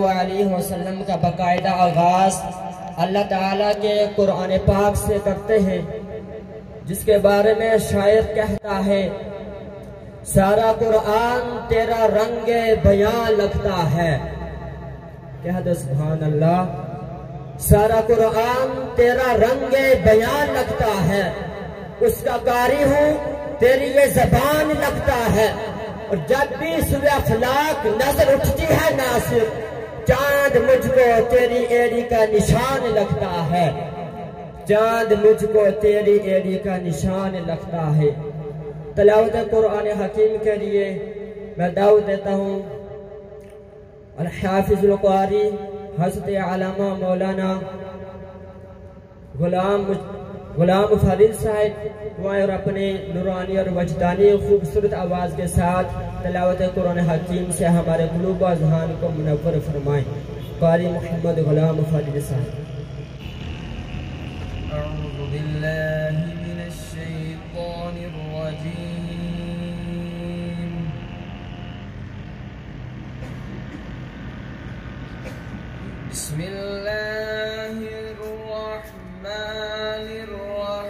علیہ وسلم کا باقاعدہ آغاز اللہ تعالیٰ کے قرآن پاک سے کرتے ہیں، جس کے بارے میں شاعر کہتا ہے سارا قرآن تیرا رنگ بیان لگتا ہے۔ کہہ دو سبحان اللہ۔ سارا قرآن تیرا رنگ بیان لگتا ہے، اس کا قاری ہوں تیری یہ زبان لگتا ہے، اور جب بھی سوئے افلاک نظر اٹھتی ہے ناصر، چاند مجھ کو تیری ایڑی کا نشان لگتا ہے، چاند مجھ کو تیری ایڑی کا نشان لگتا ہے۔ تلاوت قرآن حکیم کے لیے میں دعوت دیتا ہوں الحافظ القاری حضرت علامہ مولانا غلام فاضل صاحب اور اپنے نورانی اور وجدانی خوبصورت آواز کے ساتھ تلاوت قرآن حکیم سے ہمارے قلوب و اذہان کو منور فرمائیں۔ قاری محمد غلام فاضل صاحب۔ اعوذ باللہ من الشیطان الرجیم، بسم اللہ الرحمن الرحیم،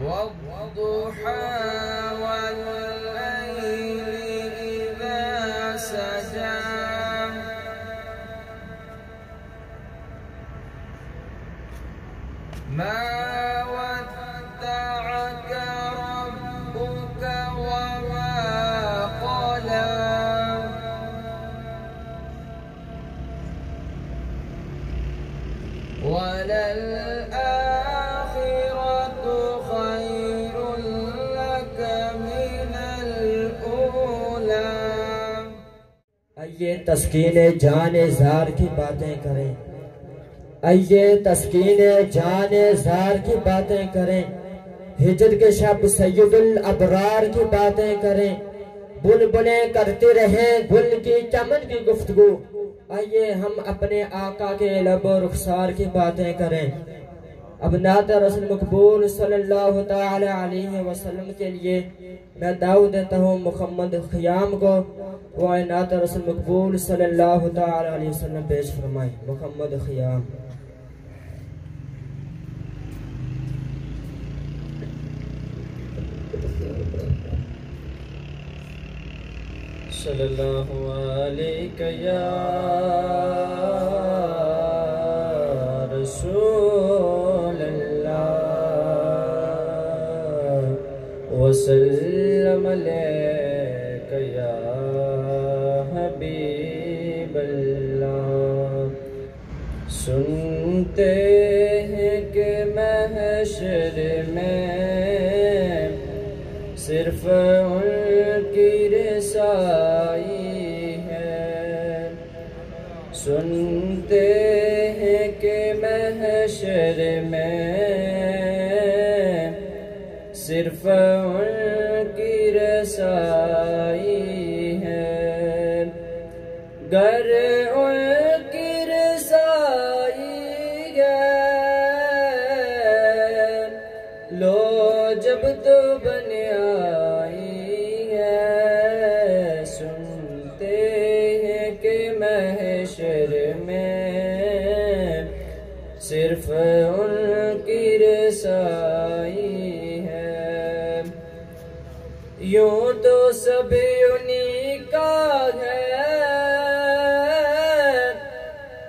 والضحى والليل إذا سجى، ما ودعك ربك وما قلى، وللآخرة خير لك من الأولى۔ آئیے تسکین جان زار کی باتیں کریں، آئیے تسکین جان زار کی باتیں کریں، ہجر کے شب سید الابرار کی باتیں کریں، بلبلیں کرتے رہیں گل کی چمن کی گفتگو، آئیے ہم اپنے آقا کے لب و رخسار کی باتیں کریں۔ اب نعت رسول مقبول صلی اللہ تعالی علیہ وسلم کے لیے میں دعوت دیتا ہوں محمد خیام کو، وہ نعت رسول مقبول صلی اللہ تعالی علیہ وسلم پیش فرمائیں۔ محمد خیام۔ صلی اللہ علیہ یا رسول اللہ، وسلم علیک یا حبیب اللہ۔ سنتے ہیں کہ محشر میں صرف ان کی رسائی ہے، سنتے ہیں کہ محشر میں صرف ان کی رسائی ہے، گر ان کی رسائی ہے لو جب تو بن آئی ہے، سنتے ہیں کہ محشر میں صرف ان کی رسائی ہے، یوں تو سب انہی کا ہے،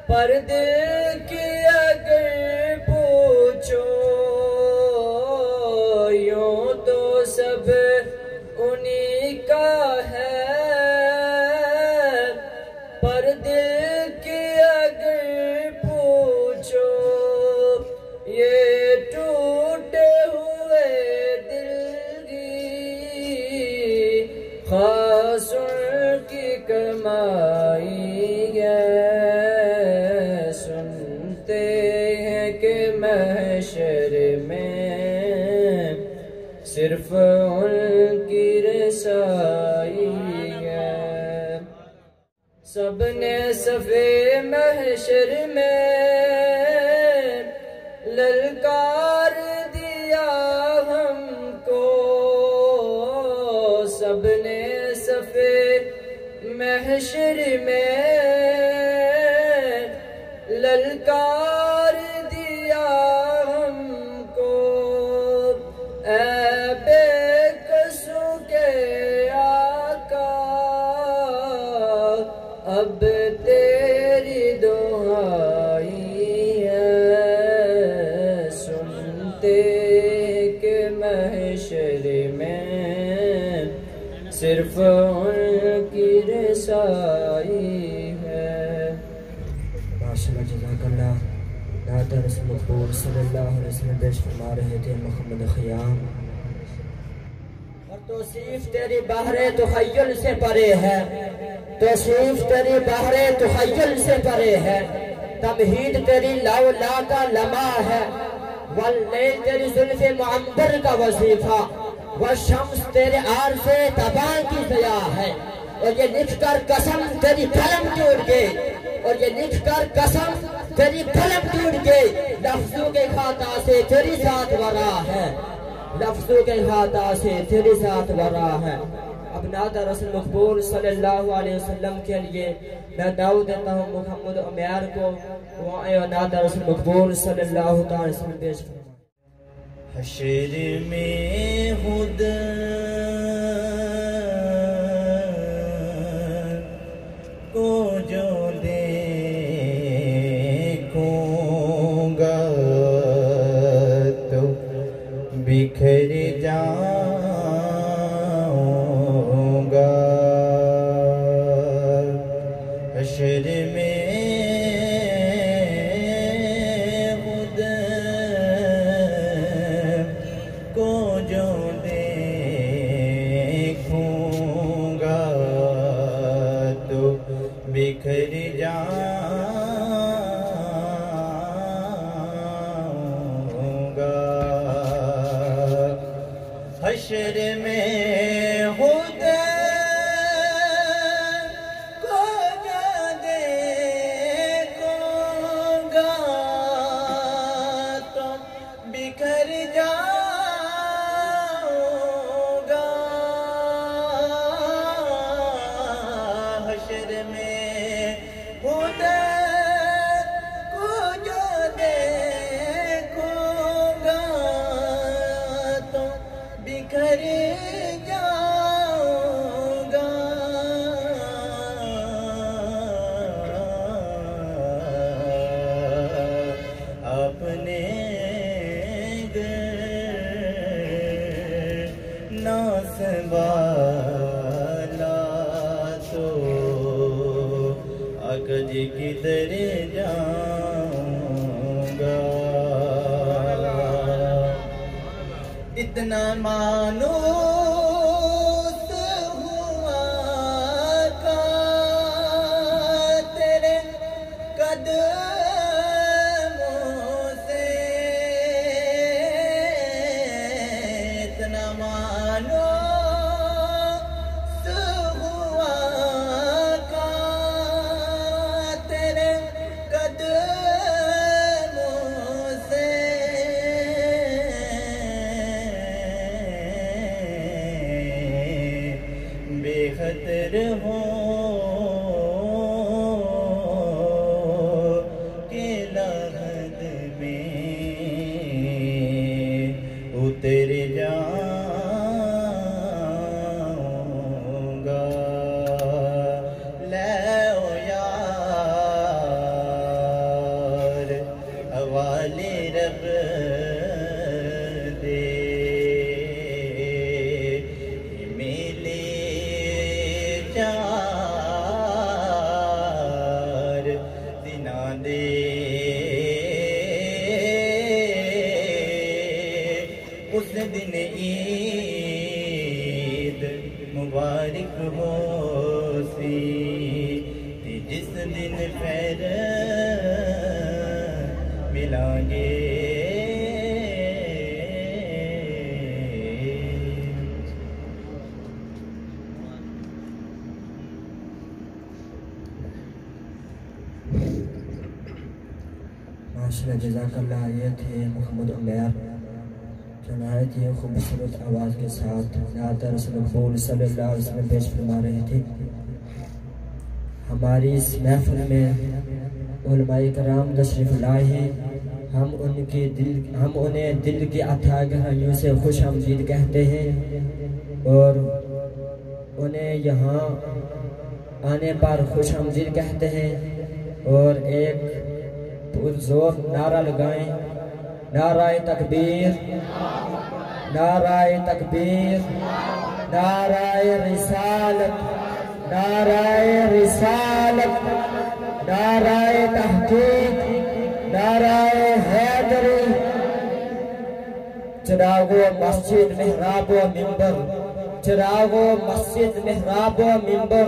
پر دل کی اگر پوچھو یوں تو سب انہی کا ہے، پر دل کی اگر پوچھو یہ ٹوٹے ہوئے دل کی خاص ان کی کمائی ہے، سنتے ہیں کہ محشر میں صرف ان کی رسائی ہے، سب نے صفِ محشر میں للکار دیا ہم کو، محشر میں للکار دیا ہم کو، اے بے قصوں کے آقا اب تیری دعائی ہے، سنتے کہ محشر میں صرف ان کی رسائی ہے۔ ماشاءاللہ، جزاک اللہ۔ نعت رسول مقبول صلی اللہ علیہ وسلم پیش فرما رہے تھے محمد خیام۔ اور توصیف تیری بحر تخیل سے پرے ہے، توصیف تیری بحر تخیل سے پرے ہے، تمہید تیری لولا کا لمحہ ہے، واللیل تیری زلف معمبر کا وظیفہ، والشمس تیرے عرض تباہ کی ضیاء ہے۔ اور یہ لکھ کر قسم تیری قلم ٹوٹ گئی، اور یہ لکھ کر قسم تیری قلم ٹوٹ گئی، لفظوں کے خطا سے تیری ذات ورا ہے، لفظوں کے خطا سے تیری ذات ورا ہے۔ اب نعت رسول مقبول صلی اللہ علیہ وسلم کے لیے میں دعوت دیتا ہوں محمد عمیر کو، وہ نعت رسول مقبول صلی اللہ علیہ وسلم پیش کریں۔ حشر میں خدا کو جو دیکھوں گا تو بکھر جاؤں گا، حشر میں بکھر جاؤں گا، حشر میں خدا کو جو دیکھوں گا تو بکھر جاؤں گا، حشر میں خدا کو جو دیکھوں گا تو بکھر جاؤں گا، اپنے گھر نہ سنبھالا تو اکج کدھر جاؤں گا، اتنا مانوس ہوا کا تیرے قدموں سے، اتنا مانوس ہوا کا تیرے قدموں سے، بے خطر ہو کہ لحد میں اتر جاؤں گا، لے او یار حوالے رب دے، میلے چار دنا دے، اس دن عید مبارک ہو سی، جس دن پھر ملیں گے، ماشاءاللہ، جزاک اللہ۔ یہ تھے محمد عمیر جو نہایت ہی خوبصورت آواز کے ساتھ نعت رسول مقبول صلی اللہ علیہ وسلم پیش فرما رہے تھے۔ ہماری اس محفل میں علماء کرام تشریف لائے ہیں، ہم انہیں دل کی اتھاہ گہرائیوں سے خوش آمدید کہتے ہیں اور انہیں یہاں آنے پر خوش آمدید کہتے ہیں، اور ایک پرزور نعرہ لگائیں، نعرہ تکبیر، نعرہ تکبیر، نعرہ رسالت، نعرہ رسالت، نعرہ تحقیق، نعرہ حیدری۔ چراغ و مسجد محراب و منبر، چراغ و مسجد محراب و منبر،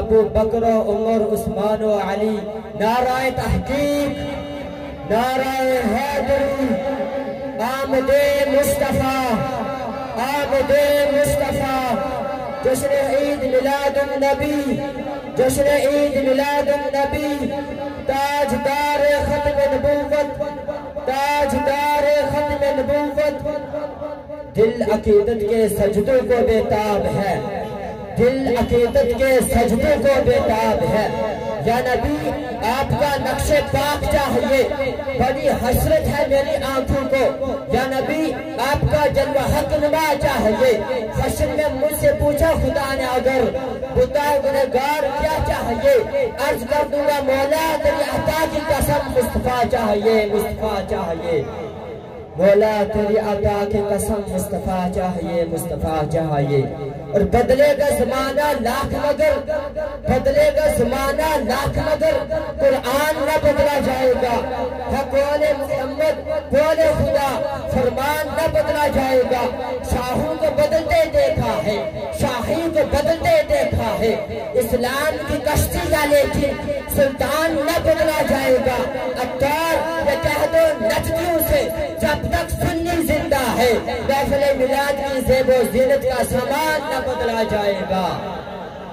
ابو بکر و عمر عثمان و علی، نعرہ تحقیق، نعرہ حیدری، آمد مصطفیٰ، آمد مصطفیٰ، جشن عید میلاد النبی، جشن عید میلاد النبی، تاجدار ختم نبوت، تاجدار ختم نبوت۔ دل عقیدت کے سجدوں کو بیتاب ہے، دل عقیدت کے سجدوں کو بیتاب ہے۔ یا نبی آپ کا نقش پاک چاہیے، بڑی حسرت ہے میری آنکھوں کو۔ یا نبی آپ کا جلوہ حق نما چاہیے، حشر میں مجھ سے پوچھا خدا نے اگر بتاؤ گنہگار کیا چاہیے، عرض کر دوں گا مولا تیری عطا کی قسم مصطفیٰ چاہیے، مصطفیٰ چاہیے، مولا تیری عطا کی قسم مصطفیٰ چاہیے، مصطفیٰ چاہیے۔ اور بدلے گا زمانہ لاکھ مگر، بدلے گا زمانہ لاکھ مگر، قرآن نہ بدلا جائے گا، ہے قول محمد قول خدا، فرمان نہ بدلا جائے گا۔ شاہوں کو بدلتے دیکھا ہے، شاہی کو بدلتے دیکھا ہے، اسلام کی کشتی کا لیکن سلطان نہ بدلا جائے گا۔ عطار یہ کہہ دو نجدیوں سے جب تک سنی زندہ ہے، محفل میلاد کی زیب و زینت کا سامان نہ بدلا جائے گا،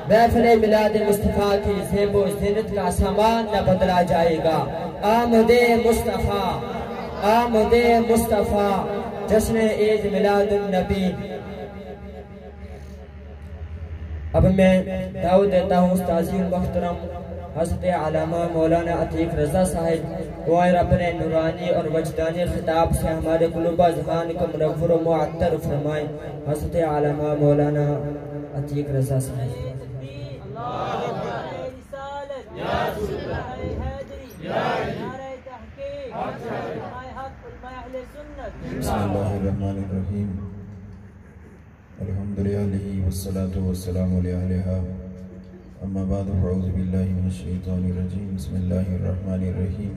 محفل میلاد مصطفیٰ کی زیب و زینت کا سامان نہ بدلا جائے گا۔ آمد مصطفیٰ، آمد مصطفیٰ، جشن عید میلاد النبی۔ اب میں دعوت دیتا ہوں استاذی محترم حضرت علامہ مولانا عتیق رضا صاحب، وہ اپنے نورانی اور وجدانی خطاب سے ہمارے قلوب اذہان کو منور و معطر فرمائیں۔ حضرت علامہ مولانا عتیق رضا صاحب۔ بسم اللہ الرحمن الرحیم، الحمدللہ والصلاة والسلام علیہ، اما بعد فاعوذ باللہ من الشیطان الرجیم، بسم اللہ الرحمن الرحیم،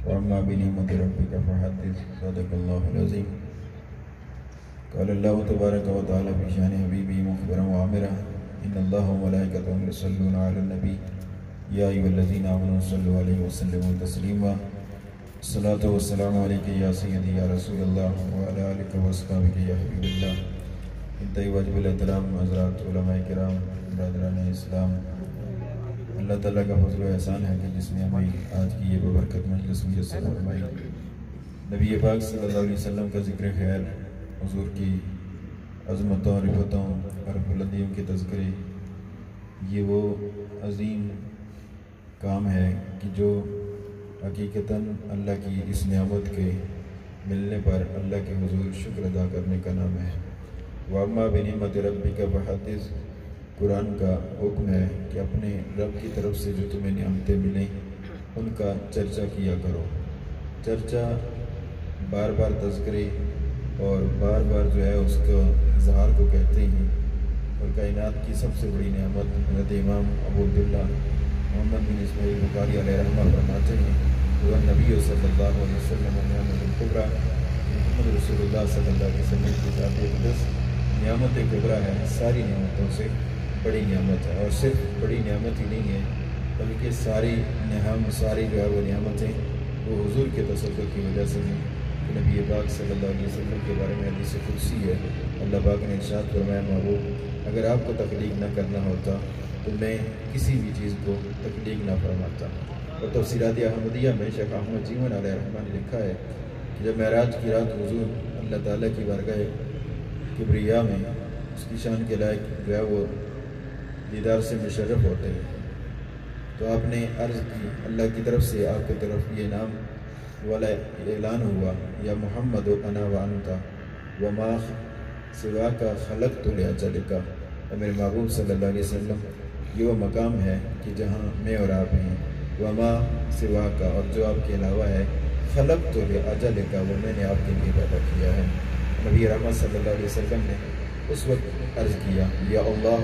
واما بنعمت ربک فحدث، صدق اللہ العظیم۔ قال اللہ تبارک و تعالی فی شان حبیبہ مخبرا وعامرا، ان اللہ وملائکتہ یصلون علی النبی یا ایھا الذین آمنوا صلوا علیہ وسلموا تسلیما۔ الصلاۃ والسلام علیک یا سیدی یا رسول اللہ وعلی آلک واصحابک یا حبیب اللہ۔ انتہائی واجب الاحترام حضرات علماء کرام، برادران اسلام، اللہ تعالیٰ کا فضل و احسان ہے کہ جس نے ہمیں آج کی یہ ببرکت مجلس میسر فرمائی۔ نبی پاک صلی اللہ علیہ وسلم کا ذکر خیر، حضور کی عظمتوں، رفتوں اور بلندیوں کے تذکرے، یہ وہ عظیم کام ہے کہ جو حقیقتاً اللہ کی اس نعمت کے ملنے پر اللہ کے حضور شکر ادا کرنے کا نام ہے۔ وَأَمَّا بِنِعْمَتِ رَبِّكَ فَحَدِّثْ، قرآن کا حکم ہے کہ اپنے رب کی طرف سے جو تمہیں نعمتیں ملیں ان کا چرچا کیا کرو۔ چرچا بار بار تذکرے اور بار بار جو ہے اس کا اظہار کو کہتے ہیں، اور کائنات کی سب سے بڑی نعمت حضرت امام ابو عبداللہ محمد بن اسماعیل بخاری علیہ رحمہ فرماتے ہیں، وہ نبی صلی اللہ علیہ وسلم نعمت الکبریٰ، محمد رسول اللہ صلی اللہ علیہ وسلم کی ذات اقدس نعمت کبریٰ ہے، ساری نعمتوں سے بڑی نعمت ہے، اور صرف بڑی نعمت ہی نہیں ہے بلکہ ساری جو ہے وہ نعمتیں وہ حضور کے تصدق کی وجہ سے ہیں۔ نبی پاک صلی اللہ علیہ وسلم کے بارے میں حدیث قدسی ہے، اللہ پاک نے ارشاد فرمایا، محبوب اگر آپ کو تخلیق نہ کرنا ہوتا تو میں کسی بھی چیز کو تخلیق نہ فرماتا۔ اور تفسیرات احمدیہ میں شیخ احمد جیون علیہ رحمہ نے لکھا ہے کہ جب معراج کی رات حضور اللہ تعالیٰ کی بارگاہ کبریا میں اس کی شان کے لائق جو ہے وہ دیدار سے مشرف ہوتے ہیں، تو آپ نے عرض کی اللہ کی طرف سے آپ کی طرف یہ نام والا اعلان ہوا یا محمد انا وانتا وما سواک خلقت لأجلک، میرے محبوب صلی اللہ علیہ وسلم یہ وہ مقام ہے کہ جہاں میں اور آپ ہیں، وما سواک اور جو آپ کے علاوہ ہے، خلقت لأجلک وہ میں نے آپ کے لیے پیدا کیا ہے۔ نبی رحمت صلی اللہ علیہ وسلم نے اس وقت عرض کیا یا اللہ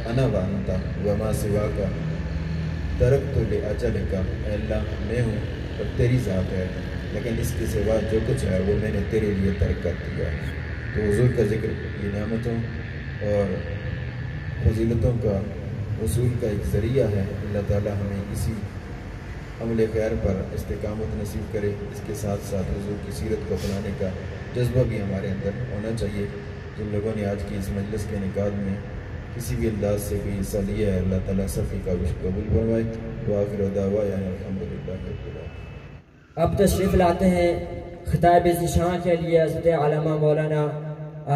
انا وانتا وما سواک ترکت لأجلک، اے اللہ میں ہوں اور تیری ذات ہے، لیکن اس کے سوا جو کچھ ہے وہ میں نے تیرے لیے ترک کر دیا ہے۔ تو حضور کا ذکر یہ نعمتوں اور فضیلتوں کا حصول کا ایک ذریعہ ہے۔ اللہ تعالی ہمیں اسی عمل خیر پر استقامت نصیب کرے۔ اس کے ساتھ ساتھ حضور کی سیرت کو اپنانے کا جذبہ بھی ہمارے اندر ہونا چاہیے۔ جن لوگوں نے آج کی اس مجلس کے انعقاد میں کسی بھی انداز سے کوئی حصہ لیا ہے، اللہ تعالیٰ سب کی کاوش قبول فرمائے۔ وآخر دعوانا الحمدللہ رب العالمین۔ اب تشریف لاتے ہیں خطاب ذیشان کے لیے حضرت علامہ مولانا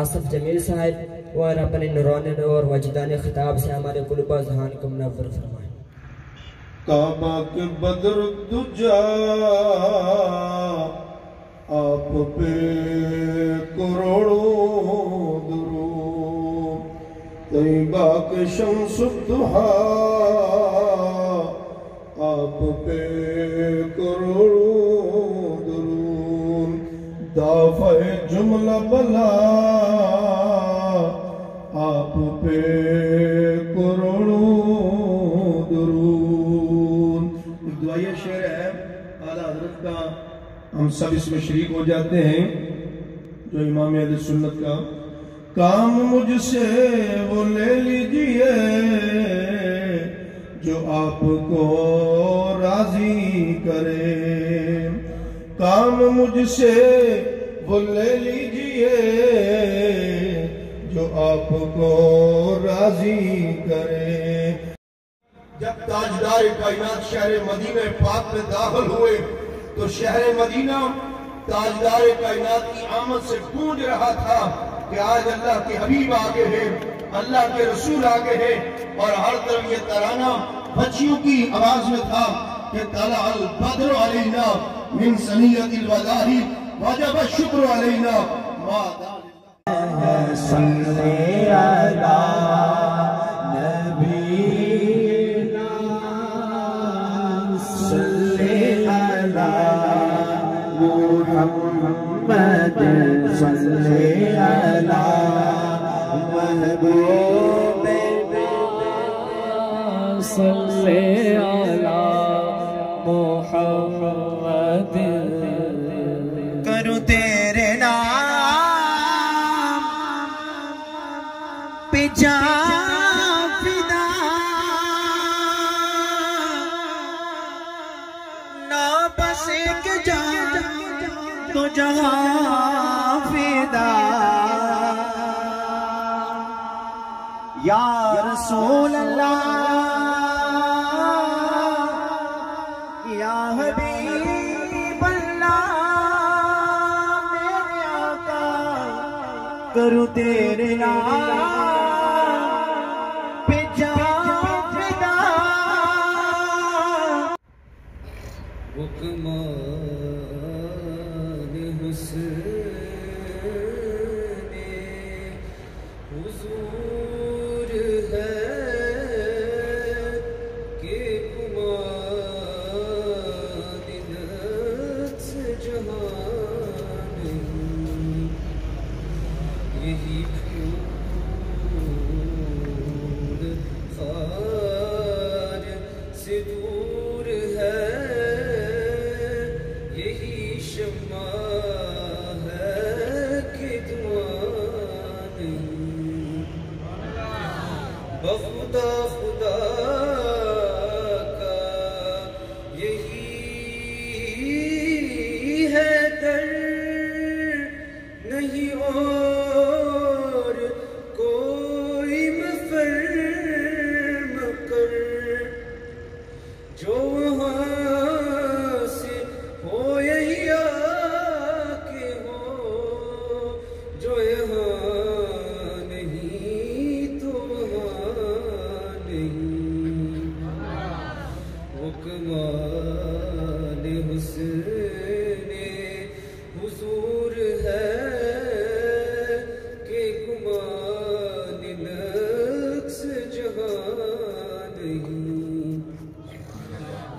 آصف جمیل صاحب، اور اپنے نورانی نور وجدان خطاب سے ہمارے قلوب و اذہان کو منور فرمائیں۔ کعبہ کے بدر دجا آپ پہ کروڑوں درود، طیبہ کے شمس الضحیٰ آپ پہ کروڑوں درود، دافع جملہ بلا آپ پہ کروڑوں درود۔ ایک دعائیہ شعر ہے اعلیٰ حضرت کا، ہم سب اس میں شریک ہو جاتے ہیں، جو امام اہل سنت کا۔ کام مجھ سے وہ لے لیجئے جو آپ کو راضی کرے، کام مجھ سے وہ لے لیجئے جو آپ کو راضی کرے۔ جب تاجدار کائنات شہر مدینہ پاک میں داخل ہوئے تو شہر مدینہ تاجدار کائنات کی آمد سے گونج رہا تھا کہ آج اللہ کے حبیب آگے ہیں، اللہ کے رسول آگے ہیں، اور ہر طرف یہ ترانہ بچیوں کی آواز میں تھا کہ طلع البدر علینا من ثنیۃ الوداع وجب الشکر علینا ما دام صلی علی نبینا صلی علی محمد صلی علی محبوب صلی علی محمد، کروں تیرے نام پہ جان فدا، نہ بس ایک جان تو جہاں فدا، یا رسول اللہ یا حبیب اللہ میرے آقا، کروں تیرے نام پہ جان فدا۔ وہ کمال حسن حضور ہے کہ کمالت سے جہان، یہی پھول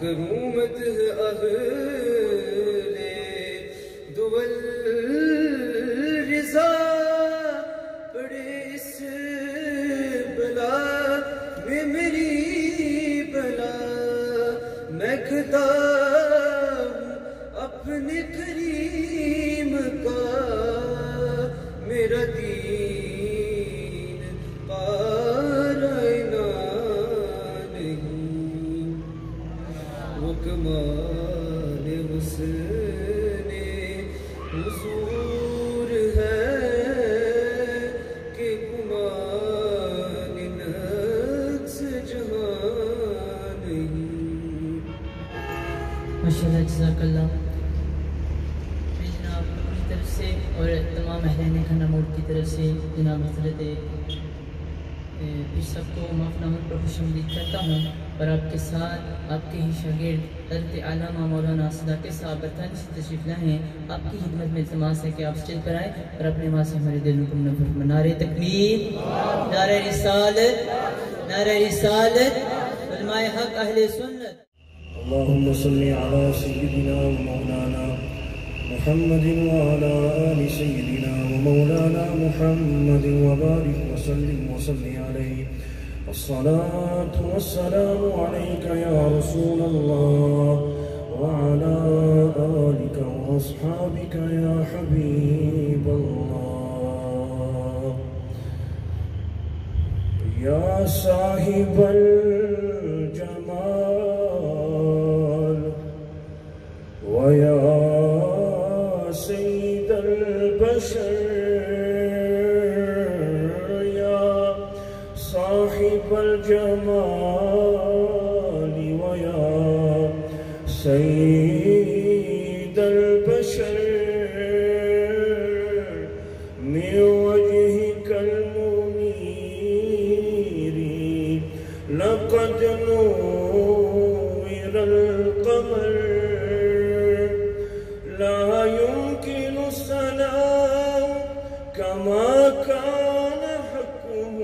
کرومت اہل دول رضا پڑے اس بلا میں میری بلا میں کھتا ہوں اپنے کریم کا میرا دین پارائنا نہیں وہ کمال حسن حضور ہے کہ گمان نقص جہاں نہیں. ماشاءاللہ جزاک اللہ. جناب اپنی طرف سے اور تمام اہلین کھانا موڑ کی طرف سے جناب حضرت پیر صاحب کو معافنامہ پر خوش آمدید کرتا ہوں اور آپ کے ساتھ آپ کے ہی شاگرد حضرت علامہ مولانا صداقت صاحب برطانیہ سے تشریف لائے ہیں. آپ کی خدمت میں التماس ہے کہ آپ اسٹیج پر آئیں اور اپنے وہاں سے ہمارے دلوں کو منور فرمائیں. نعرہ تکبیر، نعرہ رسالت، نعرہ رسالت، علماء حق اہل سنت. اللهم صل على سيدنا ومولانا محمد وعلى آل سيدنا ومولانا محمد وبارك وسلم عليه. الصلاة والسلام عليك يا رسول الله وعلى آلك وأصحابك يا حبيب الله. يا صاحب الجمال ويا سيد البشر يا صاحب الجمال ويا سيد البشر من وجهك المنير لقد نور القمر لا يمكن السلام كما كان حقه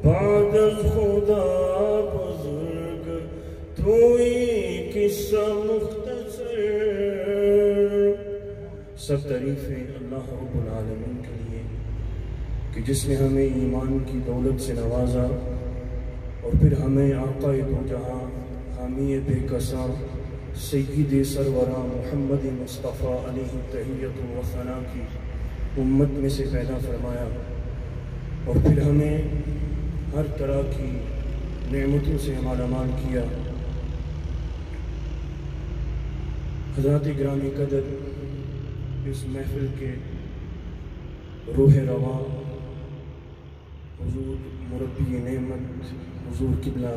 بعد الخدا بزرگ توئی قصہ مختصر. سب تعریفیں اللہ رب العالمین کے لیے کہ جس نے ہمیں ایمان کی دولت سے نوازا اور پھر ہمیں آقا دو جہاں حامی بے کساں سید سرورہ محمد مصطفیٰ علیہ تحیت و ثنا کی امت میں سے پیدا فرمایا اور پھر ہمیں ہر طرح کی نعمتوں سے مالا مال کیا. حضرات گرامی قدر، اس محفل کے روح رواں حضور مربی نعمت حضور قبلہ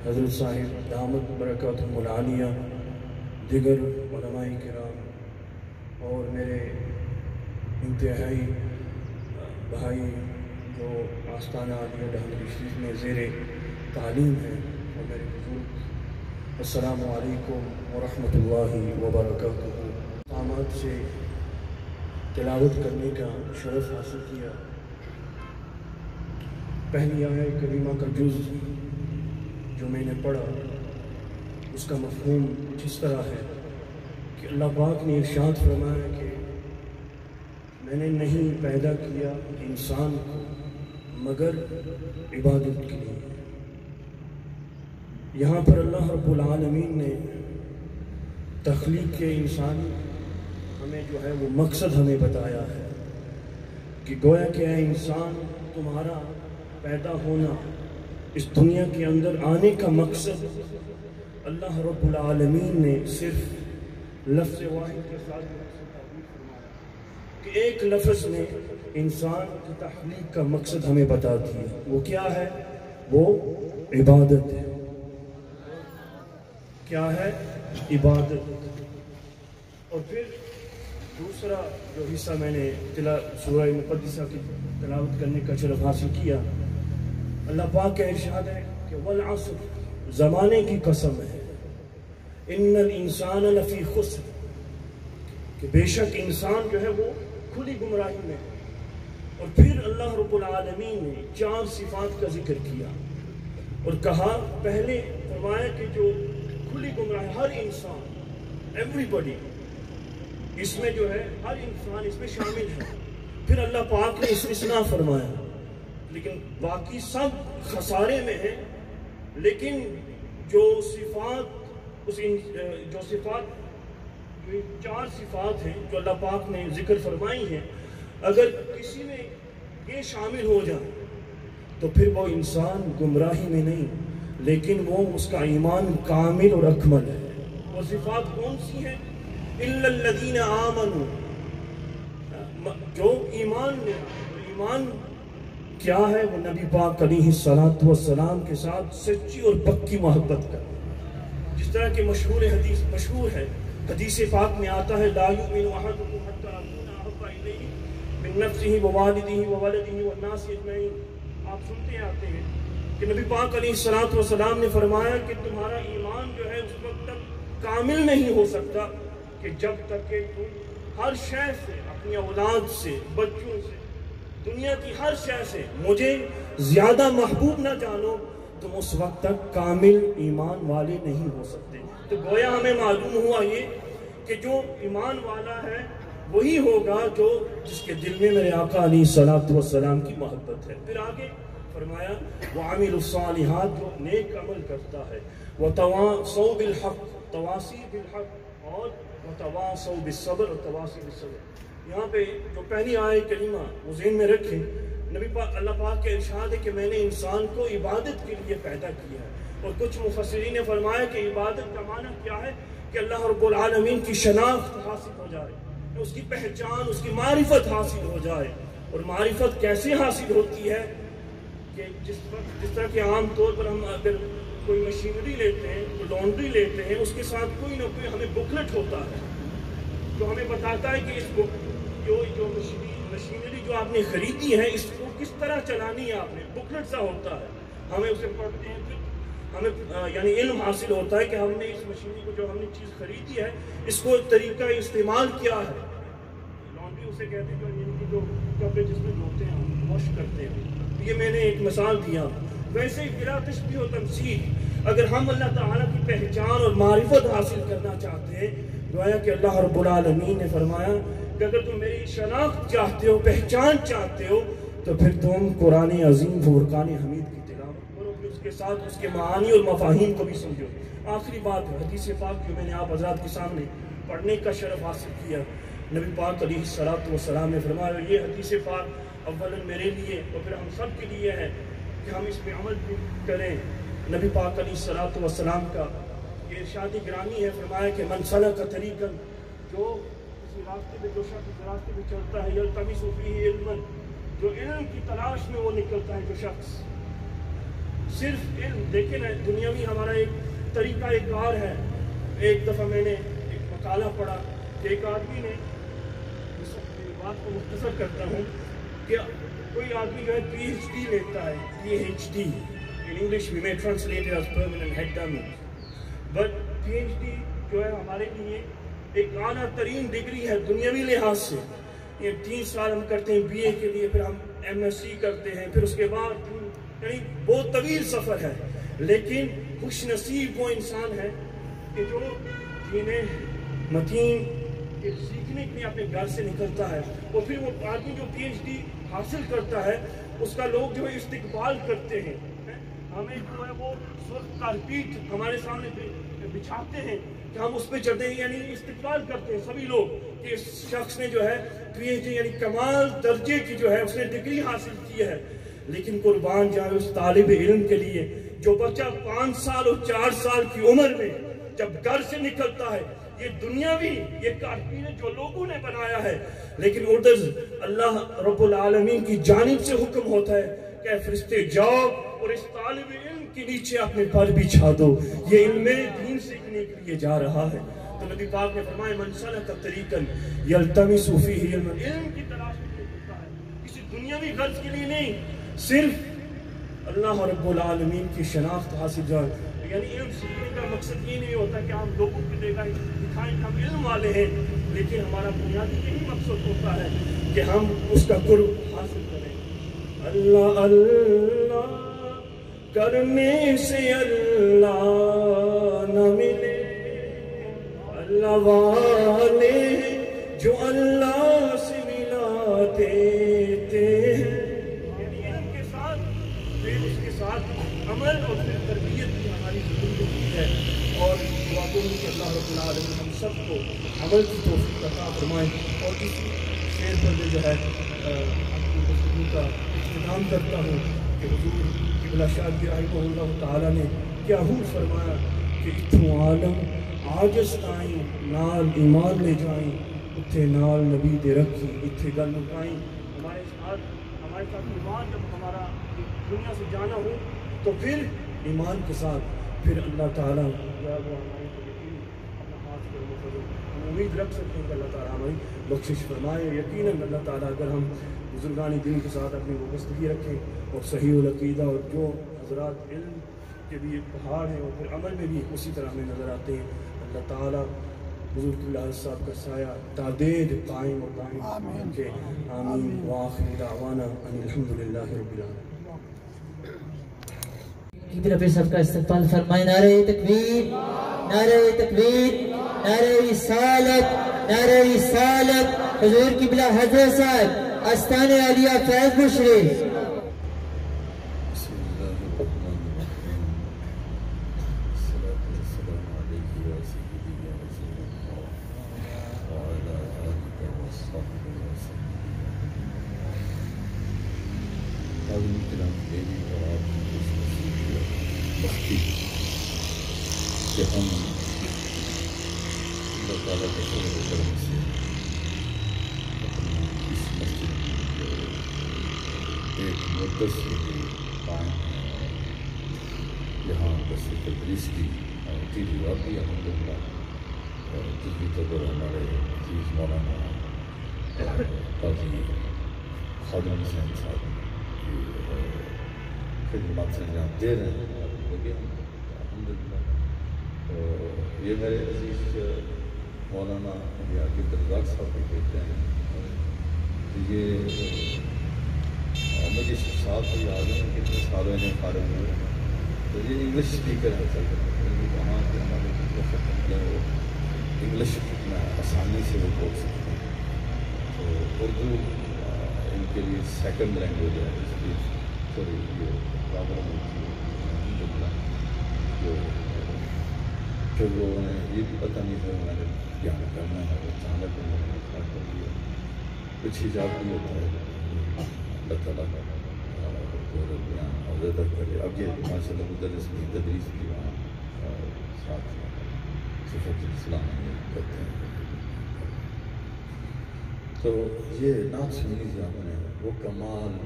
حضرت صاحب دامت برکاتہم العالیہ، دیگر علماء کرام اور میرے انتہائی بھائی جو آستانہ عالیہ ڈھانگری شریف میں زیر تعلیم ہیں اور میرے بزرگ، السلام علیکم ورحمۃ اللہ وبرکاتہ. مقامات سے تلاوت کرنے کا شرف حاصل کیا. پہلی آیت کریمہ کا جز جو میں نے پڑھا اس کا مفہوم جس طرح ہے کہ اللہ پاک نے ارشاد فرمایا کہ میں نے نہیں پیدا کیا انسان کو مگر عبادت کے لیے. یہاں پر اللہ رب العالمین نے تخلیق کے انسان ہمیں جو ہے وہ مقصد ہمیں بتایا ہے کہ گویا کہ اے انسان تمہارا پیدا ہونا، اس دنیا کے اندر آنے کا مقصد اللہ رب العالمین نے صرف لفظ واحد کے ساتھ تعبیر فرمایا کہ ایک لفظ نے انسان کی تخلیق کا مقصد ہمیں بتا دیا. وہ کیا ہے؟ وہ عبادت ہے. کیا ہے؟ عبادت. اور پھر دوسرا جو حصہ میں نے سورہ مقدسہ کی تلاوت کرنے کا شرف حاصل کیا، اللہ پاک کا ارشاد ہے کہ والعصر، زمانے کی قسم ہے، ان الانسان لفی خسر، کہ بے شک انسان جو ہے وہ کھلی گمراہی میں ہے. اور پھر اللہ رب العالمین نے 4 صفات کا ذکر کیا. اور کہا پہلے فرمایا کہ جو کھلی گمراہ ہر انسان ایوری باڈی اس میں جو ہے ہر انسان اس میں شامل ہے. پھر اللہ پاک نے استثناء فرمایا لیکن باقی سب خسارے میں ہیں. لیکن جو صفات جو 4 صفات ہیں جو اللہ پاک نے ذکر فرمائی ہیں، اگر کسی میں یہ شامل ہو جائے تو پھر وہ انسان گمراہی میں نہیں لیکن وہ اس کا ایمان کامل اور اکمل ہے. وہ صفات کون سی ہیں؟ اِلَّا الَّذِينَ آمَنُوا، جو ایمان کیا ہے؟ وہ نبی پاک علیہ الصلوۃ والسلام کے ساتھ سچی اور پکی محبت کا. جس طرح کہ مشہور ہے حدیث پاک میں آتا ہے لا یؤمن احدکم حتی اکون احب الیہ من نفسہ ووالدہ وولدہ والناس اجمعین. آپ سنتے آتے ہیں کہ نبی پاک علیہ الصلوۃ والسلام نے فرمایا کہ تمہارا ایمان جو ہے اس وقت تک کامل نہیں ہو سکتا کہ جب تک کہ تم ہر شے سے، اپنی اولاد سے، بچوں سے، دنیا کی ہر شے سے مجھے زیادہ محبوب نہ جانو، تم اس وقت تک کامل ایمان والے نہیں ہو سکتے. تو گویا ہمیں معلوم ہوا یہ کہ جو ایمان والا ہے وہی ہوگا جو جس کے دل میں میرے آقا علیہ الصلوۃ والسلام کی محبت ہے. پھر آگے فرمایا وعامل الصالحات، جو نیک عمل کرتا ہے، وتواصوا بالحق، تواصی بالحق، اور وتواصوا بالصبر، اور تواصی بالصبر. یہاں پہ جو پہلی آیت کریمہ وہ ذہن میں رکھیں، اللہ پاک کے ارشاد ہے کہ میں نے انسان کو عبادت کے لیے پیدا کیا ہے. اور کچھ مفسرین نے فرمایا کہ عبادت کا معنی کیا ہے کہ اللہ رب العالمین کی شناخت حاصل ہو جائے، اس کی پہچان، اس کی معرفت حاصل ہو جائے. اور معرفت کیسے حاصل ہوتی ہے کہ جس طرح کہ عام طور پر ہم اگر کوئی مشینری لیتے ہیں، کوئی لانڈری لیتے ہیں، اس کے ساتھ کوئی نہ کوئی ہمیں بکلٹ ہوتا ہے جو ہمیں بتاتا ہے کہ اس جو مشینری جو آپ نے خریدی ہے اس کو کس طرح چلانی ہے. آپ نے بکلٹ سا ہوتا ہے، ہمیں اسے پڑھتے ہیں، پھر ہمیں یعنی علم حاصل ہوتا ہے کہ ہم نے اس مشینری کو جو ہم نے چیز خریدی ہے اس کو طریقہ استعمال کیا ہے. لانڈری اسے کہتے ہیں جو کپڑے جس میں دھوتے ہیں، ہم واش کرتے ہیں. یہ میں نے ایک مثال دیا. ویسے ہی بلا تشبیہ و تمثیل اگر ہم اللہ تعالیٰ کی پہچان اور معرفت حاصل کرنا چاہتے ہیں، گویا کہ اللہ رب العالمین نے فرمایا کہ اگر تم میری شناخت چاہتے ہو، پہچان چاہتے ہو، تو پھر تم قرآن عظیم فرقان حمید کی تلاوت کرو، پھر اس کے ساتھ اس کے معانی اور مفاہیم کو بھی سمجھو. آخری بات ہے حدیث پاک جو میں نے آپ حضرات کے سامنے پڑھنے کا شرف حاصل کیا. نبی پاک علیہ الصلوۃ والسلام نے فرمایا یہ حدیث پاک اولاً میرے لیے اور پھر ہم سب کے لیے ہے کہ ہم اس پہ عمل بھی کریں. نبی پاک علیہ الصلوۃ والسلام کا یہ ارشاد گرامی ہے، فرمایا کہ من سلک طریقا، جو کسی راستے پہ، جو شخص راستے پہ چلتا ہے، یلتمس فیہ علما، جو علم کی تلاش میں وہ نکلتا ہے، جو شخص صرف علم. دیکھیں نا دنیاوی ہمارا ایک طریقہ کار ہے. ایک دفعہ میں نے ایک مقالہ پڑھا کہ ایک آدمی نے، اس بات کو مختصر کرتا ہوں، کہ کوئی آدمی جو ہے پی ایچ ڈی لیتا ہے، P H D in English we may translate it as permanent head dummy, but PhD جو ہے ہمارے لیے ایک اعلیٰ ترین ڈگری ہے دنیاوی لحاظ سے. یہ 3 سال ہم کرتے ہیں بی اے کے لیے، پھر ہم ایم ایس سی کرتے ہیں، پھر اس کے بعد یعنی بہت طویل سفر ہے. لیکن خوش نصیب وہ انسان ہے کہ جو جنہیں متین سیکھنے کے لیے اپنے گھر سے نکلتا ہے، اور پھر وہ آدمی جو پی ایچ ڈی حاصل کرتا ہے اس کا لوگ جو ہے استقبال کرتے ہیں. ہمیں جو ہے وہ سرخ کارپیٹ ہمارے سامنے بچھاتے ہیں کہ ہم اس پہ چڑھتے ہیں، یعنی استقبال کرتے ہیں سبھی لوگ کہ اس شخص نے جو ہے پی ایچ ڈی یعنی کمال درجے کی جو ہے اس نے ڈگری حاصل کی ہے. لیکن قربان جائے اس طالب علم کے لیے جو بچہ 5 سال اور 4 سال کی عمر میں جب گھر سے نکلتا ہے، یہ دنیاوی یہ کارپیٹ جو لوگوں نے بنایا ہے، لیکن ادھر اللہ رب العالمین کی جانب سے حکم ہوتا ہے کہ فرشتے جاؤ اور اس طالب علم کے نیچے اپنے پر بچھا دو، یہ علم دین سیکھنے کے لیے جا رہا ہے. تو نبی پاک نے فرمایا من سلک طریقا یلتمس فیہ علما، علم کی تلاش میں ہوتا ہے، کسی دنیاوی غرض کے لیے نہیں، صرف اللہ رب العالمین کی شناخت حاصل جائے. یعنی علم سیکھنے کا مقصد یہ نہیں ہوتا کہ ہم لوگوں کو دکھائیں کہ ہم علم والے ہیں، لیکن ہمارا بنیادی یہی مقصد ہوتا ہے کہ ہم اس کا قرب حاصل کریں. اللہ اللہ کرنے سے اللہ نہ ملے، اللہ والے جو اللہ سے ملا دیتے ہیں، یعنی علم کے ساتھ پھر اس کے ساتھ عمل اور پھر تربیت بھی ہماری ضروری ہوتی ہے۔ اور دعا کروں کہ اللہ رب العالمین ہم سب کو عمل کی توفیق عطا فرمائے۔ اور اسی شعر پر جو ہے اپنی گفتگو کا اختتام کرتا ہوں کہ حضور قبلہ شاہ رحمہ اللہ تعالیٰ نے کیا ہو فرمایا کہ اتھوں عالم عاجز تائیں نال ایمان لے جائیں، اتھے نال نبی دے رکھی اتھے گل مکائیں۔ ہمارے ساتھ ایمان جب ہمارا دنیا سے جانا ہو تو پھر ایمان کے ساتھ پھر اللہ تعالیٰ یا وہ ہمارے اپنا ہاتھ پر مفضل ہم امید رکھ سکتے ہیں کہ اللہ تعالیٰ ہماری بخشش فرمائے۔ یقیناً اللہ تعالیٰ اگر ہم بزرگان دین کے ساتھ اپنی وابستگی رکھیں اور صحیح العقیدہ اور جو حضرات علم کے بھی پہاڑ ہیں اور پھر عمل میں بھی اسی طرح ہمیں نظر آتے ہیں، اللہ تعالیٰ بزرگ اللہ صاحب کا سایہ تعدید قائم اور دائم رکھے۔ آمین وآخر دعوانا ان الحمدللہ رب العالمین۔ ایک طرف سب کا استقبال فرمائے۔ نعرہ تکبیر، نعرہ تکبیر، نعرہ رسالت، نعرہ رسالت، حضور قبلہ حضرت صاحب آستان عالیہ فیض مشرف۔ بسم اللہ الرحمن الرحیم، الصلاة والسلام علیہ یا سیدی یا رسول اللہ وعلی آلہ وصحبہ وسلم۔ حاضرین کرام، میری اور آپ کی خوش نصیبی اور بختی کہ ہم اللہ تعالیٰ کے فضل و کرم سے اپنی اس مسجد میں ایک مدت سے قائم ہیں اور یہاں درس تدریس کی ہوتی رہی الحمدللہ، جس بھی قدر ہمارے عزیز مولانا قاضی خادم حسین صاحب کی خدمات سے انجام دے رہے ہیں، لگے ہیں الحمدللہ۔ یہ میرے عزیز مولانا عاقب الرزاق صاحب بھی کہتے ہیں، یہ مجھے ساتھ ہی یاد ہے کتنے سالوں نے فارغ ہوئے، تو یہ انگلش اسپیکر ہیں سر، وہاں کے ہمارے وقت ہیں وہ انگلش میں آسانی سے وہ بول سکتے ہیں، تو اردو ان کے لیے سیکنڈ لینگویج ہے، اس لیے تھوڑی یہ پرابلم ہوتی ہے الحمدللہ۔ جو پھر وہ انہیں یہ بھی پتہ نہیں تھا میں نے کیا کرنا ہے، اچانک انہوں نے کھڑا کر دیا، کچھ حجاب بھی ہوتا ہے، اللہ تعالیٰ بیان اور زیادہ کرے۔ اب یہ ماشاء اللہ مدرس بھی تدریس بھی وہاں ساتھ صفت الاسلام میں کرتے ہیں۔ تو یہ نعت سنی تھی آپ نے، وہ کمال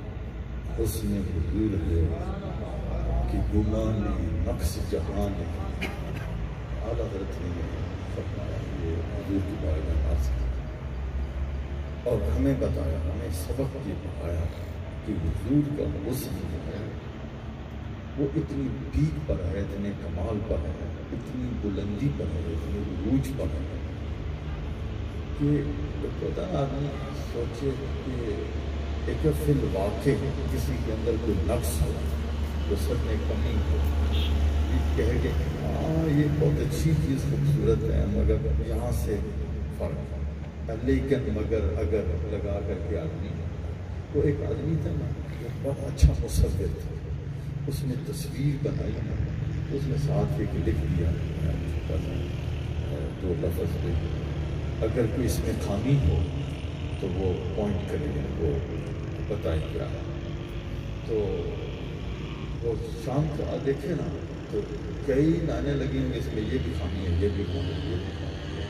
حسن حضور ہے کہ گمان نقص جہان ہے، اعلیٰ حضرت نے فرمایا یہ حضور کی بارے میں عرض کی اور ہمیں بتایا، ہمیں سبق یہ بتایا کہ حضور کا حسن جو ہے وہ اتنی پیک پر ہے، اتنے کمال پر ہے، اتنی بلندی پر ہے، اتنی عروج پر ہے کہ پتہ آدمی سوچے کہ ایک فی الواقع کسی کے اندر کوئی نقص ہو، وسعت میں کمی ہو، یہ کہے کہ ہاں یہ بہت اچھی چیز خوبصورت ہے مگر یہاں سے فرق ہے، لیکن مگر اگر لگا کر کے آدمی وہ ایک آدمی تھا نا، وہ بہت اچھا مصور تھا، اس نے تصویر بنائی نا، اس نے ساتھ ایک لکھ دیا دو لفظ پہ، اگر کوئی اس میں خامی ہو تو وہ پوائنٹ کرے گا، وہ بتائیں کیا ہے۔ تو وہ شام کو دیکھے نا تو کئی لانے لگیں گے اس میں یہ بھی خامی ہے، یہ بھی خامی ہے، یہ بھی خامی ہے،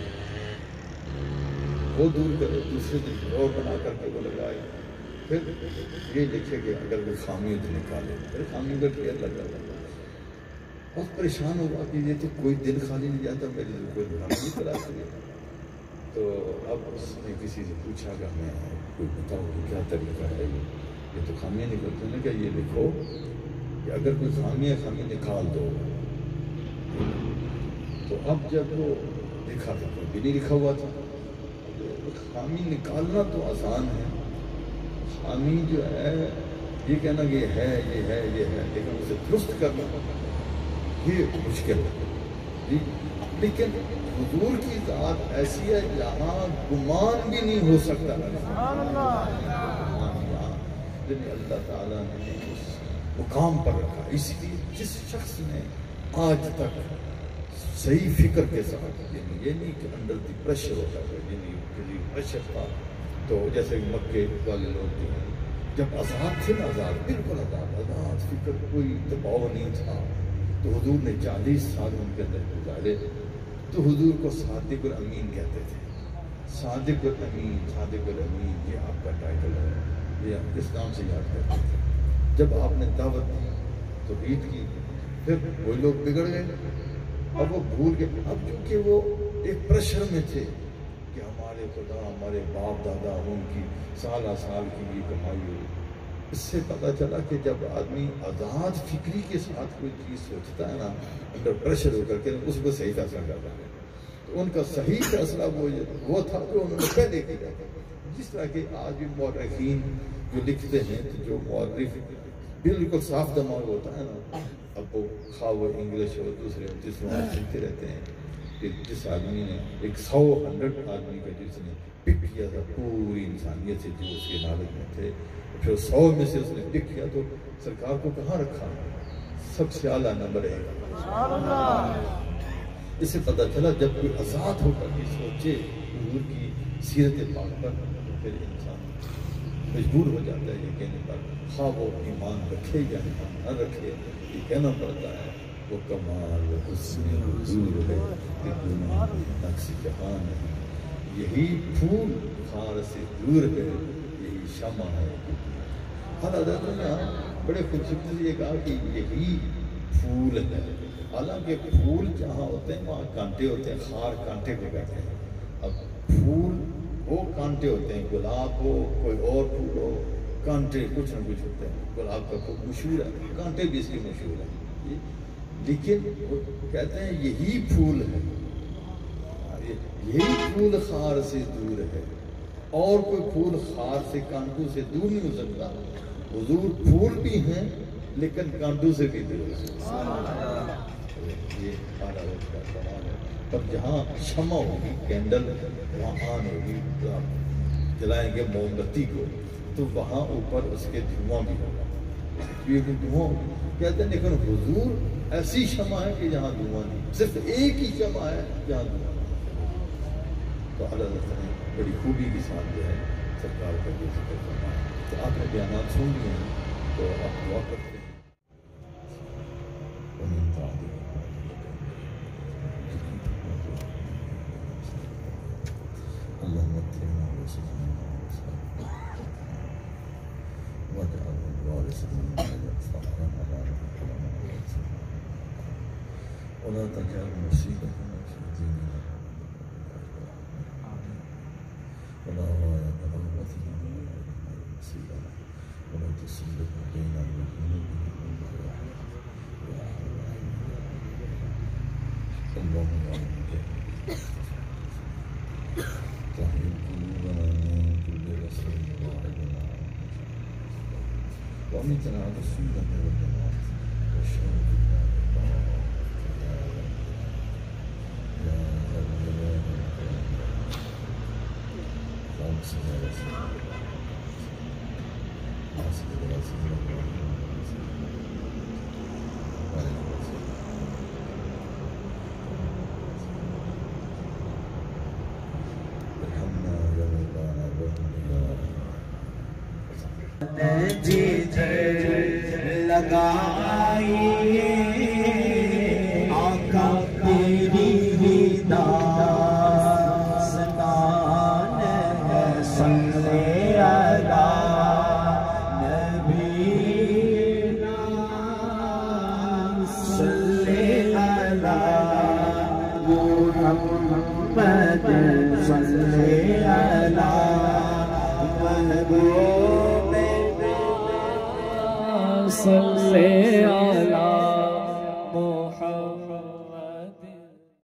وہ دور کرے، دوسرے دن اور بنا کر کے وہ لگائے، پھر یہ لکھے کہ اگر وہ خامی ہے تو نکالے، پھر خامی کا کیا لگا، بہت پریشان ہوا کہ یہ تو کوئی دن خالی نہیں جاتا، میرے دل کوئی نہیں تلاش نہیں۔ تو اب اس نے کسی سے پوچھا کہ ہمیں کوئی بتاؤ کہ کیا طریقہ ہے، یہ تو خامیاں نکلتے ہیں کہ یہ لکھو کہ اگر کوئی خامی ہے خامی نکال دو۔ تو اب جب وہ لکھا تھا کوئی بھی نہیں لکھا ہوا تھا، خامی نکالنا تو آسان ہے، خامی جو ہے یہ کہنا کہ یہ ہے لیکن اسے درست کرنا یہ مشکل ہے جی. لیکن حضور کی ذات ایسی ہے جہاں گمان بھی نہیں ہو سکتا. جنہیں اللہ تعالیٰ نے اس مقام پر رکھا. اس لیے جس شخص نے آج تک صحیح فکر کے ساتھ یعنی یہ نہیں کہ انڈر دی پریشر ہوتا ہے یعنی پریشر تھا تو جیسے مکے والے لوگ جو ہیں جب آزاد تھے نا آزاد بالکل آزاد فکر کوئی دباؤ نہیں تھا تو حضور نے 40 سال ان کے اندر گزارے تو حضور کو صادق الامین کہتے تھے. صادق الامین یہ آپ کا ٹائٹل ہے. یہ اس نام سے یاد کرتے تھے. جب آپ نے دعوت دی توحید کی پھر وہی لوگ بگڑ گئے اب وہ بھول گئے. اب کیونکہ وہ ایک پریشر میں تھے کہ ہمارے خدا ہمارے باپ دادا ان کی سالہ سال کی بھی کمائی ہوئی. اس سے پتہ چلا کہ جب آدمی آزاد فکری کے ساتھ کوئی چیز سوچتا ہے نا انڈر پریشر ہو کر کے اس کو صحیح فیصلہ کرتا ہے. تو ان کا صحیح فیصلہ وہ تھا جو انہوں نے پہلے کیا. جس طرح کہ آج بھی مورخین جو لکھتے ہیں جو مورخ بالکل صاف دماغ ہوتا ہے نا اب وہ خواہ وہ انگلش ہو دوسرے تیسرے سنتے رہتے ہیں کہ جس آدمی نے 100 آدمی کا جس نے پک کیا تھا پوری انسانیت سے جو اس کے نالج میں تھے پھر 100 میں سے اس نے پک کیا تو سرکار کو کہاں رکھا سب سے اعلیٰ نمبر ہے. اس سے پتہ چلا جب کوئی آزاد ہو کر کے سوچے حضور کی سیرت پاک پر پھر انسان مجبور ہو جاتا ہے یہ کہنے پر خواہ وہ ایمان رکھے یا ایمان نہ رکھے یہ کہنا پڑتا ہے وہ کمال حسن حضور ہے کہ دنیا نقص جہان ہے. یہی پھول خار سے دور ہے یہی شمع ہے. حضرت نے بڑے خوبصورتی سے یہ کہا کہ یہی پھول ہے. حالانکہ پھول جہاں ہوتے ہیں وہاں کانٹے ہوتے ہیں خار کانٹے کو کہتے ہیں. اب پھول وہ کانٹے ہوتے ہیں گلاب ہو کوئی اور پھول ہو کانٹے کچھ نہ کچھ ہوتے ہیں. گلاب کا خوب مشہور ہے کانٹے بھی اس کے مشہور ہیں لیکن وہ کہتے ہیں یہی پھول ہے یہی پھول خار سے دور ہے. اور کوئی پھول خار سے کانٹوں سے دور نہیں ہو سکتا. حضور پھول بھی ہیں لیکن کانٹوں سے بھی دور ہے. یہ اعلیٰ کا کمال ہے. پر جہاں شمع ہوگی کینڈل وہاں آن ہوگی جلائیں گے موم بتی کو تو وہاں اوپر اس کے دھواں بھی ہوگا. یہ دھواں کہتے ہیں لیکن حضور ایسی شمع ہے کہ جہاں دھواں نہیں صرف ایک ہی شمع ہے جہاں دھواں. تو اللہ تعالیٰ نے بڑی خوبی کے ساتھ جو ہے سرکار کا یہ ذکر کرنا ہے. تو آپ نے بیانات سن لیے ہیں تو آپ دعا کرتے ہیں. ولا تجعل مصيبتنا في ديننا ولا غاية رغبتنا ولا مصيبنا ولا تسلط علينا بذنوبنا من لا اللهم يا رب طهر قلوبنا من كل رسول وعدنا وأمتنا على السنة والجماعة والشهادة لگائی آقا تیری داستان ہے صلی علی نبینا صلی علی محمد صلی علی محبوب صلی علی